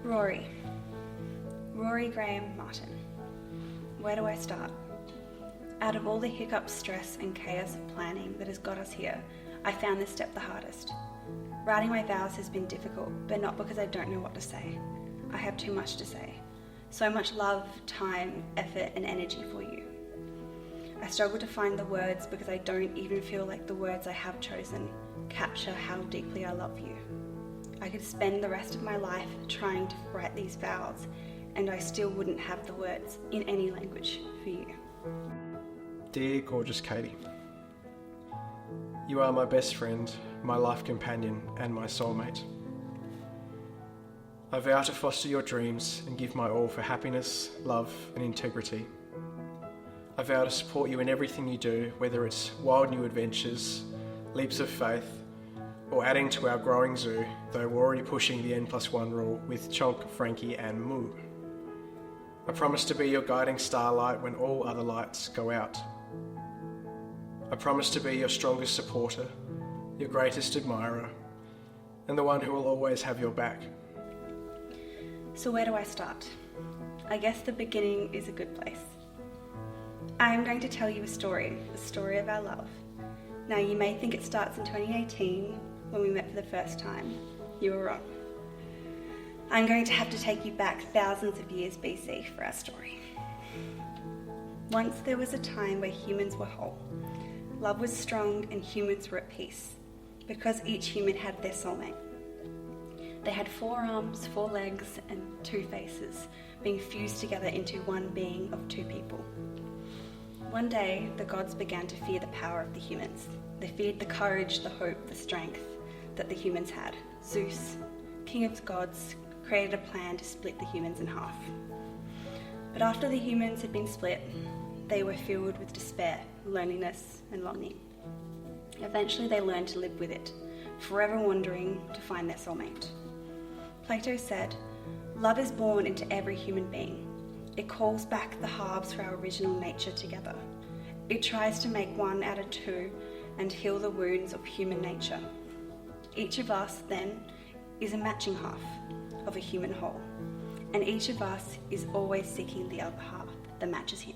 Rory. Rory Graham Martin. Where do I start? Out of all the hiccups, stress and chaos of planning that has got us here, I found this step the hardest. Writing my vows has been difficult, but not because I don't know what to say. I have too much to say. So much love, time, effort and energy for you. I struggle to find the words because I don't even feel like the words I have chosen capture how deeply I love you. I could spend the rest of my life trying to write these vows and I still wouldn't have the words in any language for you. Dear gorgeous Katie, you are my best friend, my life companion and my soulmate. I vow to foster your dreams and give my all for happiness, love and integrity. I vow to support you in everything you do, whether it's wild new adventures, leaps of faith, or adding to our growing zoo, though we're already pushing the N+1 rule with Chonk, Frankie and Moo. I promise to be your guiding starlight when all other lights go out. I promise to be your strongest supporter, your greatest admirer, and the one who will always have your back. So where do I start? I guess the beginning is a good place. I am going to tell you a story of our love. Now you may think it starts in 2018 when we met for the first time. You were wrong. I'm going to have to take you back thousands of years BC for our story. Once there was a time where humans were whole. Love was strong and humans were at peace because each human had their soulmate. They had 4 arms, 4 legs and 2 faces being fused together into one being of 2 people. One day, the gods began to fear the power of the humans. They feared the courage, the hope, the strength that the humans had. Zeus, king of the gods, created a plan to split the humans in half. But after the humans had been split, they were filled with despair, loneliness and longing. Eventually they learned to live with it, forever wandering to find their soulmate. Plato said, "Love is born into every human being. It calls back the halves of our original nature together. It tries to make one out of 2 and heal the wounds of human nature. Each of us, then, is a matching half of a human whole, and each of us is always seeking the other half that matches him."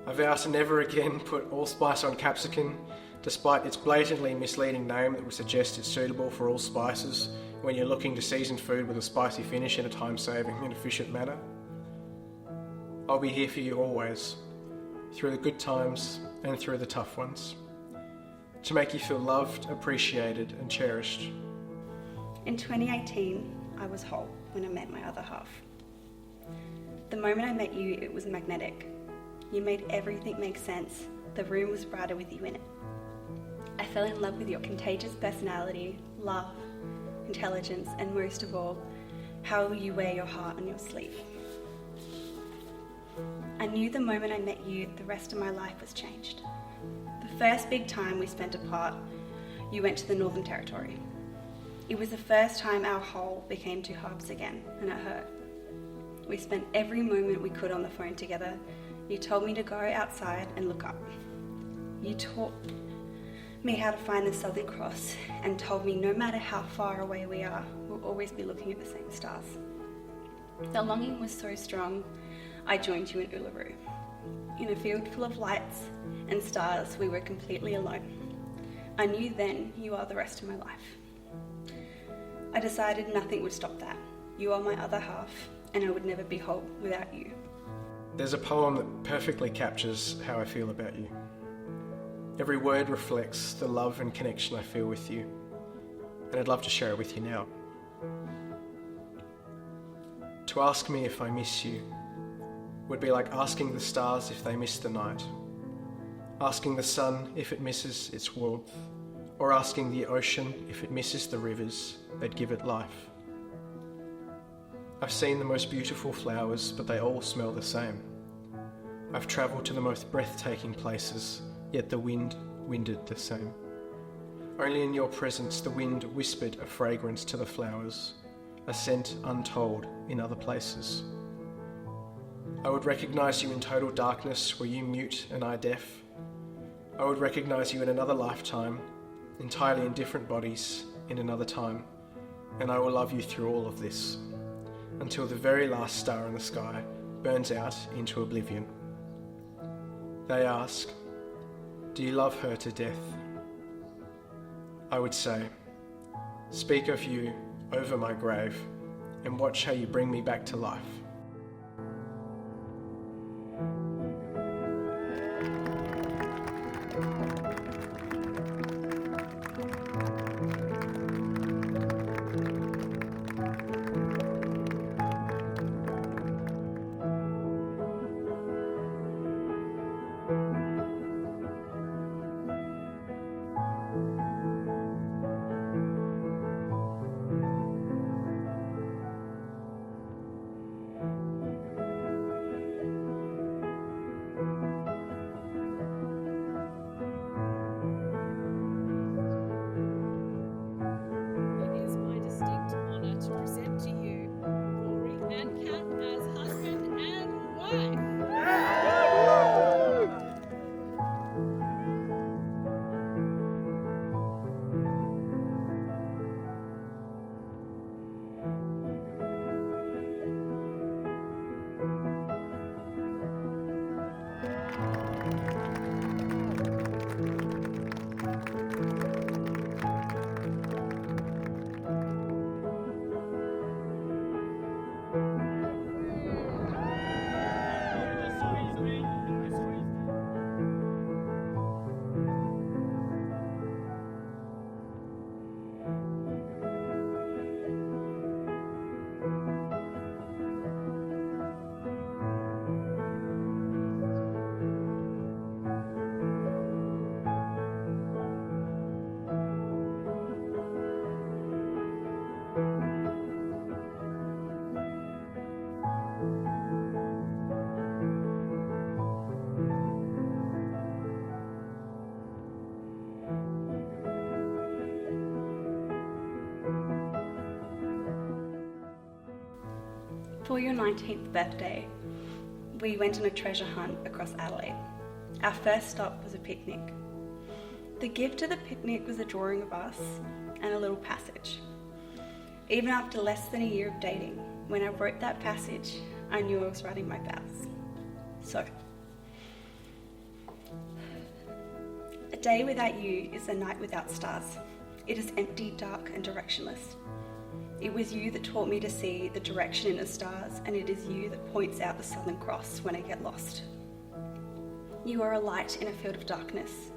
I vow to never again put allspice on capsicum, despite its blatantly misleading name that would suggest it's suitable for all spices when you're looking to season food with a spicy finish in a time-saving and efficient manner. I'll be here for you always, through the good times and through the tough ones, to make you feel loved, appreciated and cherished. In 2018, I was whole when I met my other half. The moment I met you, it was magnetic. You made everything make sense. The room was brighter with you in it. I fell in love with your contagious personality, love, intelligence, and most of all, how you wear your heart on your sleeve. I knew the moment I met you, the rest of my life was changed. The first big time we spent apart, you went to the Northern Territory. It was the first time our whole became 2 halves again, and it hurt. We spent every moment we could on the phone together. You told me to go outside and look up. You taught me how to find the Southern Cross and told me no matter how far away we are, we'll always be looking at the same stars. The longing was so strong, I joined you in Uluru. In a field full of lights and stars, we were completely alone. I knew then you are the rest of my life. I decided nothing would stop that. You are my other half, and I would never be whole without you. There's a poem that perfectly captures how I feel about you. Every word reflects the love and connection I feel with you, and I'd love to share it with you now. To ask me if I miss you would be like asking the stars if they miss the night, asking the sun if it misses its warmth, or asking the ocean if it misses the rivers that give it life. I've seen the most beautiful flowers, but they all smell the same. I've travelled to the most breathtaking places, yet the wind winded the same. Only in your presence the wind whispered a fragrance to the flowers, a scent untold in other places. I would recognise you in total darkness, were you mute and I deaf. I would recognise you in another lifetime, entirely in different bodies, in another time, and I will love you through all of this, until the very last star in the sky burns out into oblivion. They ask, do you love her to death? I would say, speak of you over my grave, and watch how you bring me back to life. It is my distinct honour to present to you Rory and Kat as husband and wife. For your 19th birthday, we went on a treasure hunt across Adelaide. Our first stop was a picnic. The gift of the picnic was a drawing of us and a little passage. Even after less than a year of dating, when I wrote that passage, I knew I was writing my vows. So, a day without you is a night without stars. It is empty, dark, and directionless. It was you that taught me to see the direction in the stars, and it is you that points out the Southern Cross when I get lost. You are a light in a field of darkness.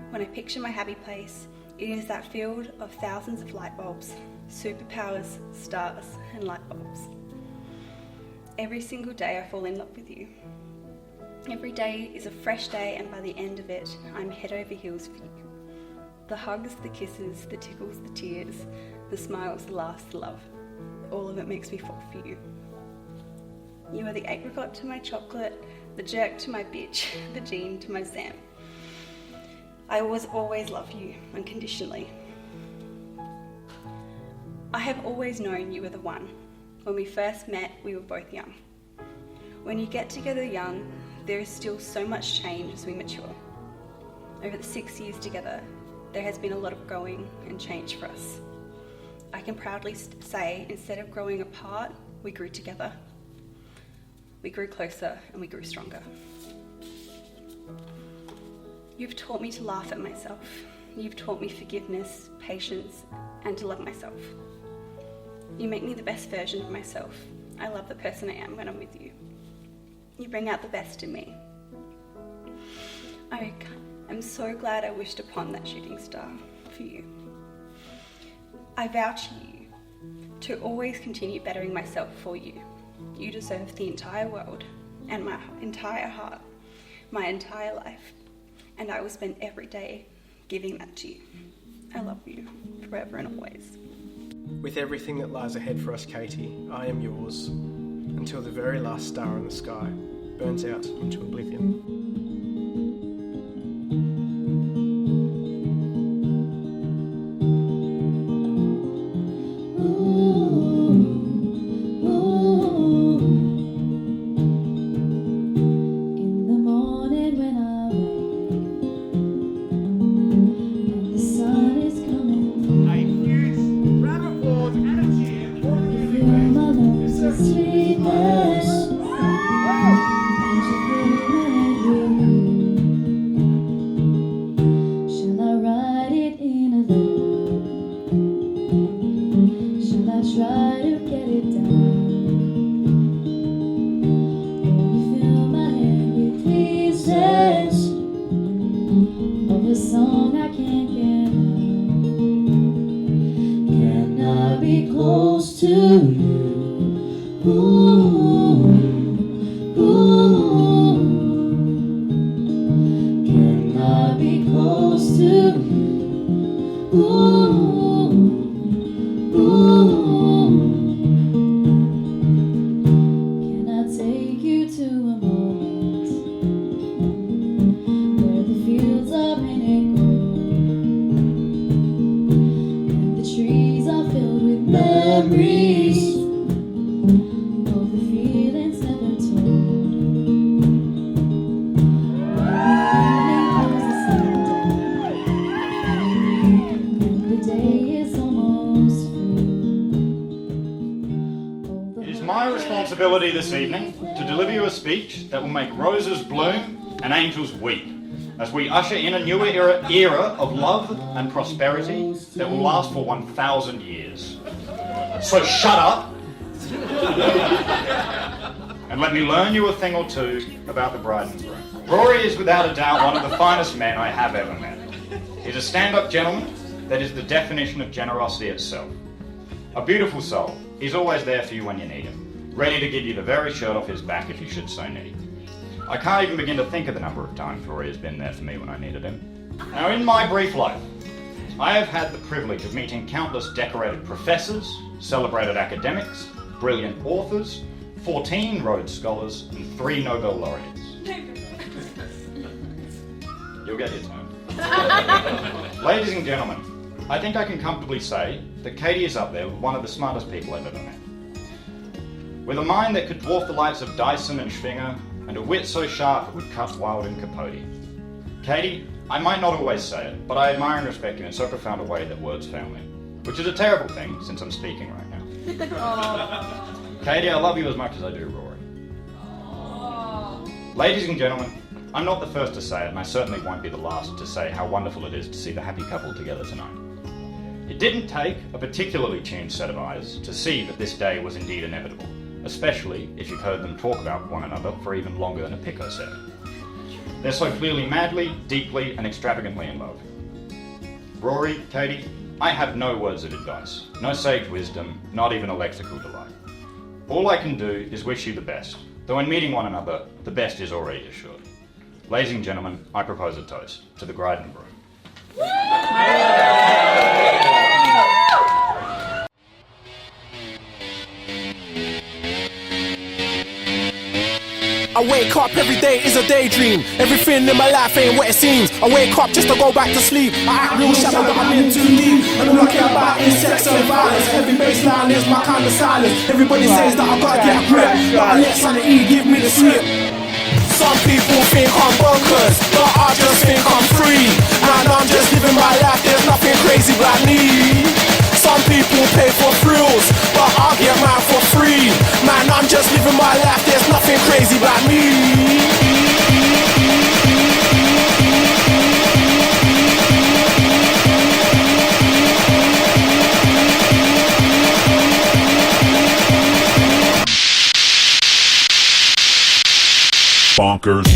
When I picture my happy place, it is that field of thousands of light bulbs, superpowers, stars, and light bulbs. Every single day I fall in love with you. Every day is a fresh day, and by the end of it, I'm head over heels for you. The hugs, the kisses, the tickles, the tears, the smiles, the laughs, the love. All of it makes me fall for you. You are the apricot to my chocolate, the jerk to my bitch, the Jean to my Sam. I was always love you unconditionally. I have always known you were the one. When we first met, we were both young. When you get together young, there is still so much change as we mature. Over the 6 years together, there has been a lot of growing and change for us. I can proudly say, instead of growing apart, we grew together. We grew closer and we grew stronger. You've taught me to laugh at myself. You've taught me forgiveness, patience, and to love myself. You make me the best version of myself. I love the person I am when I'm with you. You bring out the best in me. I'm so glad I wished upon that shooting star for you. I vow to you to always continue bettering myself for you. You deserve the entire world and my entire heart, my entire life, and I will spend every day giving that to you. I love you forever and always. With everything that lies ahead for us, Katie, I am yours, until the very last star in the sky burns out into oblivion. A huge round of applause song I can't get out. Can I be close to you? Ooh, ooh. Can I be close to you? Ooh, ooh. Can I take you to a moment where the fields are painted gold and the trees are filled with memories of the feelings never told? Where the evening grows the sundown and the day is almost through. It is my responsibility this evening to deliver you a speech that will make roses bloom and angels weep as we usher in a new era of love and prosperity that will last for 1,000 years. So shut up and let me learn you a thing or two about the bride and groom. Rory is without a doubt one of the finest men I have ever met. He's a stand-up gentleman that is the definition of generosity itself. A beautiful soul. He's always there for you when you need him, ready to give you the very shirt off his back if you should so need. I can't even begin to think of the number of times Rory has been there for me when I needed him. Now, in my brief life, I have had the privilege of meeting countless decorated professors, celebrated academics, brilliant authors, 14 Rhodes Scholars, and 3 Nobel laureates. You'll get your turn. Ladies and gentlemen, I think I can comfortably say that Katie is up there with one of the smartest people I've ever met. With a mind that could dwarf the likes of Dyson and Schwinger, and a wit so sharp it would cut Wilde and Capote. Katie, I might not always say it, but I admire and respect you in so profound a way that words fail me. Which is a terrible thing, since I'm speaking right now. Katie, I love you as much as I do Rory. Ladies and gentlemen, I'm not the first to say it, and I certainly won't be the last to say how wonderful it is to see the happy couple together tonight. It didn't take a particularly tuned set of eyes to see that this day was indeed inevitable, especially if you've heard them talk about one another for even longer than a picoset. They're so clearly madly, deeply, and extravagantly in love. Rory, Katie, I have no words of advice, no sage wisdom, not even a lexical delight. All I can do is wish you the best, though in meeting one another, the best is already assured. Ladies and gentlemen, I propose a toast to the bride and groom. I wake up every day is a daydream. Everything in my life ain't what it seems. I wake up just to go back to sleep. I act real shallow, but I'm in too deep. And all I care about is sex and violence. Every baseline is my kind of silence. Everybody says that I gotta get a grip, but I let sanity give me the slip. Some people think I'm bonkers, but I just think I'm free. And I'm just living my life, there's nothing crazy about me. Some people pay for thrills, but I get mine for free. Man, I'm just living my life, there's nothing crazy about me. Bonkers.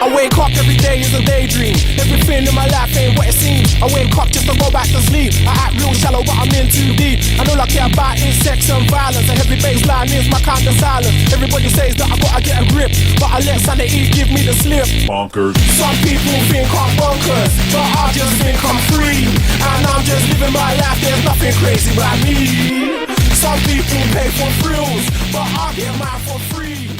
I wake up every day is a daydream. Everything in my life ain't what it seems. I wake up just to go back to sleep. I act real shallow, but I'm in too deep. And all I care about is sex and violence. A heavy baseline is my kind of silence. Everybody says that I gotta get a grip, but I let sanity give me the slip. Bonkers. Some people think I'm bonkers, but I just think I'm free. And I'm just living my life, there's nothing crazy about me. Some people pay for thrills, but I get mine for free.